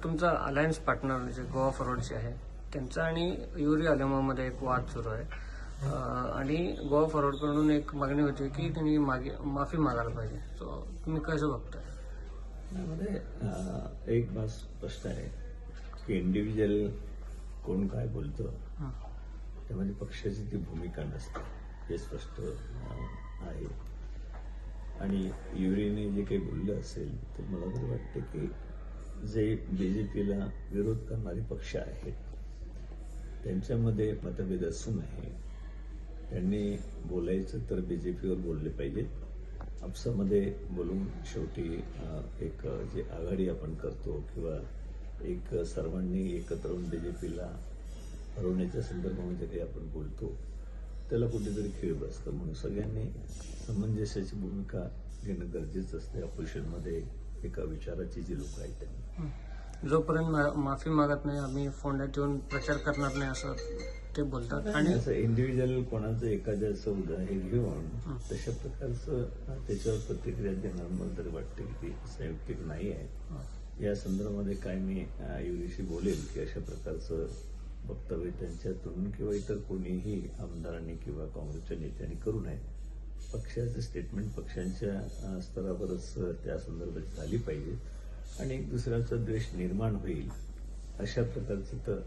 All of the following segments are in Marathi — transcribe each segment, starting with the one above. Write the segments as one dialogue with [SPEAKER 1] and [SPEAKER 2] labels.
[SPEAKER 1] तुमचा अलायन्स पार्टनर जे गोवा फॉरवर्डचे आहे त्यांचा आणि युरी आलेमामध्ये एक वाद सुरू आहे आणि गोवा फॉरवर्डकडून एक मागणी होती की त्यांनी माफी मागायला पाहिजे. सो तुम्ही कसं बघताय?
[SPEAKER 2] त्यामध्ये एक बात स्पष्ट आहे की इंडिव्हिज्युअल कोण काय बोलतं त्यामध्ये पक्षाची ती भूमिका नसते हे स्पष्ट आहे. आणि युरीने जे काही बोललं असेल तर मला तर वाटतं की जे बीजेपीला विरोध करणारे पक्ष आहेत त्यांच्यामध्ये मतभेद असू नये. त्यांनी बोलायचं तर बीजेपीवर बोलले पाहिजे. आपसामध्ये बोलून शेवटी एक जी आघाडी आपण करतो किंवा एक सर्वांनी एकत्र येऊन बीजेपीला हरवण्याच्या संदर्भामध्ये काही आपण बोलतो त्याला कुठेतरी खीळ बसतं. म्हणून सगळ्यांनी समंजसाची भूमिका घेणं गरजेचं असते. ऑपोजिशनमध्ये एका विचाराची जी लोक आहेत त्यांनी
[SPEAKER 1] जोपर्यंत माफी मागत नाही आम्ही फोंड्यात येऊन प्रचार करणार नाही असं ते बोलतात. आणि
[SPEAKER 2] असं इंडिव्हिज्युअल कोणाचं एखाद्याचं हे घेऊन तशा प्रकारचं त्याच्यावर प्रतिक्रिया देणार मला तरी वाटते की ती संयुक्तिक नाही आहे. या संदर्भामध्ये काय मी युरीशी बोलेल की अशा प्रकारचं वक्तव्य त्यांच्यातून किंवा इतर कोणीही आमदारांनी किंवा काँग्रेसच्या नेत्यांनी करू नये. पक्षाचं स्टेटमेंट पक्षांच्या स्तरावरच त्या संदर्भात झाली पाहिजे आणि एक दुसऱ्याचा द्वेष निर्माण होईल अशा प्रकारचं तर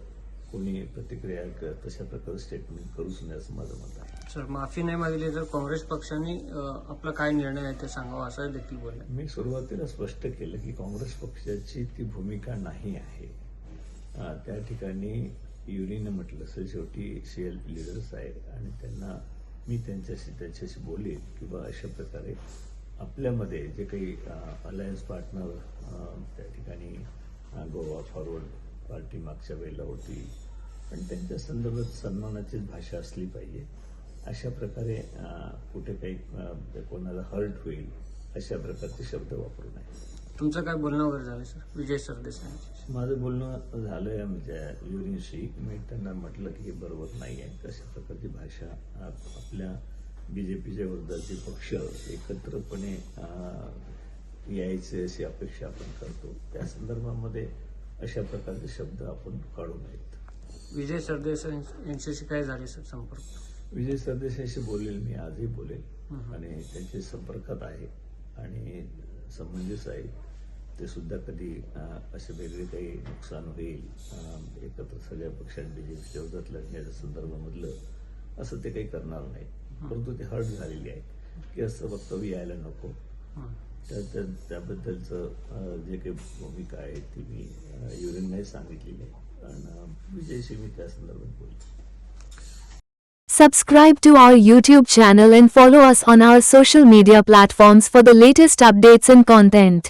[SPEAKER 2] कोणी प्रतिक्रिया तशा प्रकारचं स्टेटमेंट करूच नये असं माझं मत आहे.
[SPEAKER 1] सर माफी नाही मागली तर काँग्रेस पक्षाने आपला काय निर्णय आहे ते सांगावं असं देखील बोलले.
[SPEAKER 2] मी सुरुवातीला स्पष्ट केलं की काँग्रेस पक्षाची ती भूमिका नाही आहे. त्या ठिकाणी युरीनं म्हटलं असं शेवटी सीएल लिडर्स आहे आणि त्यांना मी त्यांच्याशी बोलेल किंवा अशा प्रकारे आपल्यामध्ये जे काही अलायन्स पार्टनर त्या ठिकाणी गोवा फॉरवर्ड पार्टी मागच्या वेळेला होती पण त्यांच्या संदर्भात सन्मानाचीच भाषा असली पाहिजे. अशा प्रकारे कुठे काही कोणाला हर्ट होईल अशा प्रकारचे शब्द वापरू नये.
[SPEAKER 1] तुमचं काय बोलणं वगैरे झालं सर विजय सरदेसाई?
[SPEAKER 2] माझं बोलणं झालंय आमच्या युरीशी. मी त्यांना म्हटलं की हे बरोबर नाही आहे. कशा प्रकारची भाषा आपल्या बीजेपीच्या विरोधाचे पक्ष एकत्रपणे यायचे अशी अपेक्षा आपण करतो. त्या संदर्भामध्ये अशा प्रकारचे शब्द आपण काढू नयेत.
[SPEAKER 1] विजय सरदेसाई यांच्याशी काय झाले सर संपर्क?
[SPEAKER 2] विजय सरदेसाईशी बोलेल मी आजही बोलेल आणि त्यांच्या संपर्कात आहे आणि समंजस आहे. ते सुद्धा कधी असे वेगळे काही नुकसान होईल एकत्र सगळ्या पक्षांनी बीजेपीच्या विरोधात लढण्याच्या संदर्भामधलं असं ते काही करणार नाही. परंतु ते हर्ट झालेली आहे की असं वक्तव्य यायला नको. त्याबद्दलचं जे काही भूमिका आहे ती मी युरीनने सांगितलेली आहे आणि विजयशी मी त्या संदर्भात बोलतो.
[SPEAKER 3] Subscribe to our YouTube channel and follow us on our social media platforms for the latest updates and content.